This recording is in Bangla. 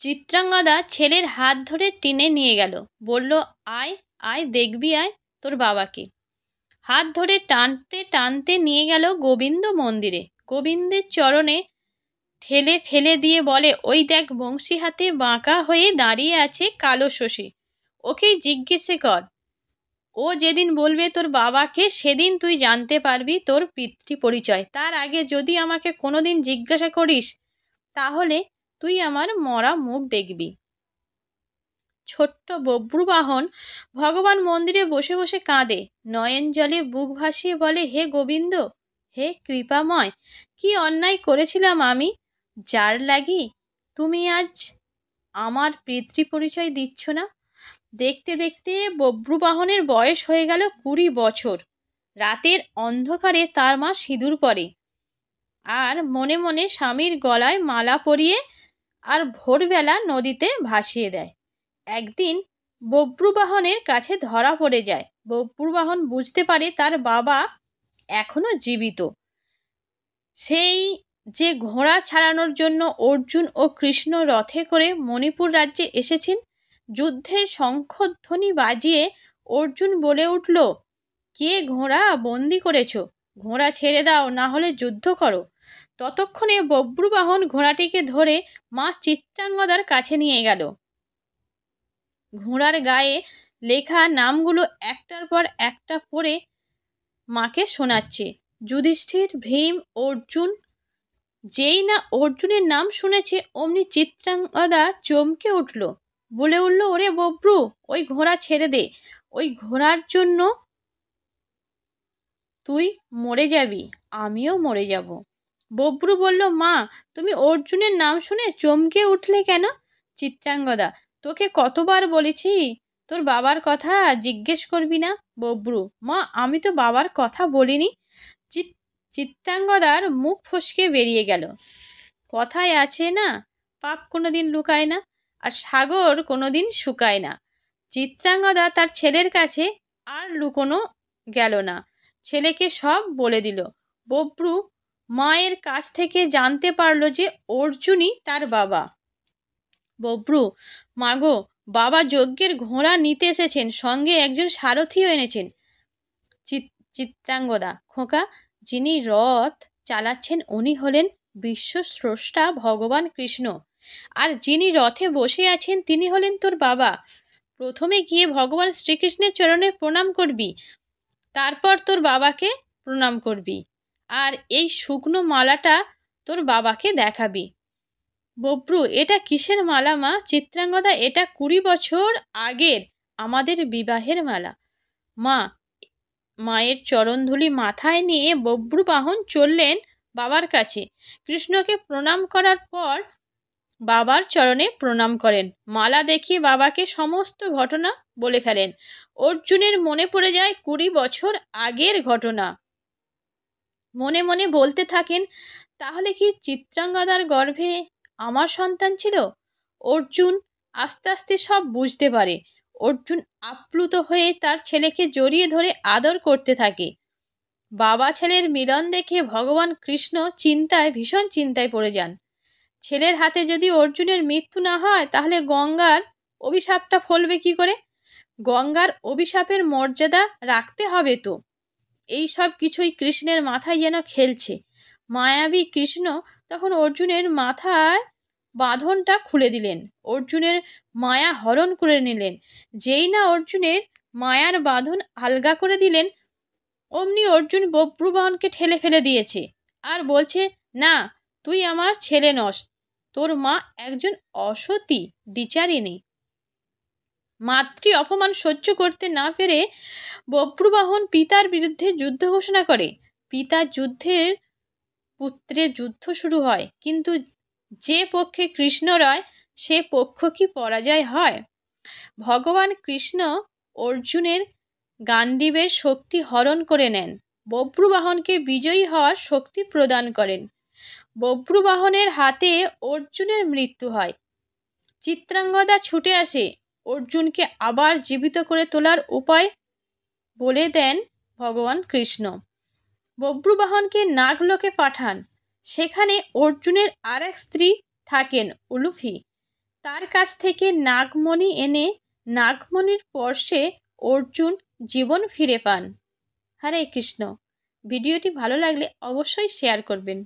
চিত্রাঙ্গদা ছেলের হাত ধরে টেনে নিয়ে গেল। বলল, আয় আয়, দেখবি আয় তোর বাবাকে। হাত ধরে টানতে টানতে নিয়ে গেল গোবিন্দ মন্দিরে। গোবিন্দের চরণে ঠেলে ফেলে দিয়ে বলে, ওই দেখ, বংশী হাতে বাঁকা হয়ে দাঁড়িয়ে আছে কালো শশী, ওকেই জিজ্ঞেসে কর। ও যেদিন বলবে তোর বাবাকে, সেদিন তুই জানতে পারবি তোর পিতৃ পরিচয়। তার আগে যদি আমাকে কোনোদিন জিজ্ঞাসা করিস, তাহলে তুই আমার মরা মুখ দেখবি। ছোট্ট বব্রুবাহন ভগবান মন্দিরে বসে বসে কাঁদে, নয়ন জলে বুক ভাসিয়ে বলে, হে গোবিন্দ, হে কৃপাময়, কি অন্যায় করেছিলাম আমি, যার লাগি তুমি আজ আমার পিতৃ পরিচয় দিচ্ছ না। দেখতে দেখতে বব্রুবাহনের বয়স হয়ে গেল 20 বছর। রাতের অন্ধকারে তার মা সিঁদুর পরে আর মনে মনে স্বামীর গলায় মালা পরিয়ে আর ভোরবেলা নদীতে ভাসিয়ে দেয়। একদিন বব্রুবাহনের কাছে ধরা পড়ে যায়। বব্রুবাহন বুঝতে পারে তার বাবা এখনো জীবিত। সেই যে ঘোড়া ছাড়ানোর জন্য অর্জুন ও কৃষ্ণ রথে করে মণিপুর রাজ্যে এসেছেন। যুদ্ধের শঙ্খধ্বনি বাজিয়ে অর্জুন বলে উঠল, কে ঘোড়া বন্দি করেছ? ঘোড়া ছেড়ে দাও, না হলে যুদ্ধ করো। ততক্ষণে বব্রুবাহন ঘোড়াটিকে ধরে মা চিত্রাঙ্গদার কাছে নিয়ে গেল। ঘোড়ার গায়ে লেখা নামগুলো একটার পর একটা পড়ে মাকে শোনাচ্ছে। যুধিষ্ঠির, ভীম, অর্জুন। যেই না অর্জুনের নাম শুনেছে, অমনি চিত্রাঙ্গদা চমকে উঠল। বলে উঠল, ওরে বব্রু, ওই ঘোড়া ছেড়ে দে, ওই ঘোড়ার জন্য তুই মরে যাবি, আমিও মরে যাব। বব্রু বলল, মা, তুমি অর্জুনের নাম শুনে চমকে উঠলে কেন? চিত্রাঙ্গদা, তোকে কতবার বলেছি তোর বাবার কথা জিজ্ঞেস করবি না। বব্রু, মা, আমি তো বাবার কথা বলিনি। চিত্রাঙ্গদার মুখ ফসকে বেরিয়ে গেল। কথায় আছে না, পাপ কোনোদিন লুকায় না, আর সাগর কোনোদিন শুকায় না। চিত্রাঙ্গদা তার ছেলের কাছে আর লুকোনো গেল না, ছেলেকে সব বলে দিল। বব্রু মায়ের কাছ থেকে জানতে পারল যে অর্জুনই তার বাবা। বব্রু, মাগো, বাবা যজ্ঞের ঘোড়া নিতে এসেছেন, সঙ্গে একজন সারথিও এনেছেন। চিত্রাঙ্গদা, খোকা, যিনি রথ চালাচ্ছেন উনি হলেন বিশ্বস্রষ্টা ভগবান কৃষ্ণ, আর যিনি রথে বসে আছেন তিনি হলেন তোর বাবা। প্রথমে গিয়ে ভগবান শ্রীকৃষ্ণের চরণে প্রণাম করবি, তারপর তোর বাবাকে প্রণাম করবি, আর এই শুকনো মালাটা তোর বাবাকে দেখাবি। বব্রু, এটা কিসের মালা মা? চিত্রাঙ্গদা, এটা 20 বছর আগের আমাদের বিবাহের মালা। মায়ের চরণধুলি মাথায় নিয়ে বব্রুবাহন চললেন বাবার কাছে। কৃষ্ণকে প্রণাম করার পর বাবার চরণে প্রণাম করেন। মালা দেখিয়ে বাবাকে সমস্ত ঘটনা বলে ফেলেন। অর্জুনের মনে পড়ে যায় 20 বছর আগের ঘটনা। মনে মনে বলতে থাকেন, তাহলে কি চিত্রাঙ্গদার গর্ভে আমার সন্তান ছিল? অর্জুন আস্তে আস্তে সব বুঝতে পারে। অর্জুন আপ্লুত হয়ে তার ছেলেকে জড়িয়ে ধরে আদর করতে থাকে। বাবা ছেলের মিলন দেখে ভগবান কৃষ্ণ ভীষণ চিন্তায় পড়ে যান। ছেলের হাতে যদি অর্জুনের মৃত্যু না হয়, তাহলে গঙ্গার অভিশাপটা ফলবে কি করে? গঙ্গার অভিশাপের মর্যাদা রাখতে হবে তো। এই সব কিছুই কৃষ্ণের মাথায় যেন খেলছে। মায়াবী কৃষ্ণ তখন অর্জুনের মাথায় বাঁধনটা খুলে দিলেন, অর্জুনের মায়া হরণ করে নিলেন। যেই না অর্জুনের মায়ার বাঁধন আলগা করে দিলেন, অমনি অর্জুন বব্রুবাহনকে ঠেলে ফেলে দিয়েছে আর বলছে, না, তুই আমার ছেলে নস, তোর মা একজন অসতী দ্বিচারিণী। মাতৃ অপমান সহ্য করতে না পেরে বব্রুবাহন পিতার বিরুদ্ধে যুদ্ধ ঘোষণা করে। পিতার যুদ্ধের পুত্রের যুদ্ধ শুরু হয়, কিন্তু যে পক্ষে কৃষ্ণ রয় সে পক্ষ কি পরাজয় হয়? ভগবান কৃষ্ণ অর্জুনের গান্ডীবের শক্তি হরণ করে নেন, বব্রুবাহনকে বিজয়ী হওয়ার শক্তি প্রদান করেন। বব্রুবাহনের হাতে অর্জুনের মৃত্যু হয়। চিত্রাঙ্গদা ছুটে আসে, অর্জুনকে আবার জীবিত করে তোলার উপায় বলে দেন ভগবান কৃষ্ণ। বব্রুবাহনকে নাগলোকে পাঠান। সেখানে অর্জুনের আর এক স্ত্রী থাকেন, উলুফি। তার কাছ থেকে নাগমণি এনে নাগমণির স্পর্শে অর্জুন জীবন ফিরে পান। হরে কৃষ্ণ। ভিডিওটি ভালো লাগলে অবশ্যই শেয়ার করবেন।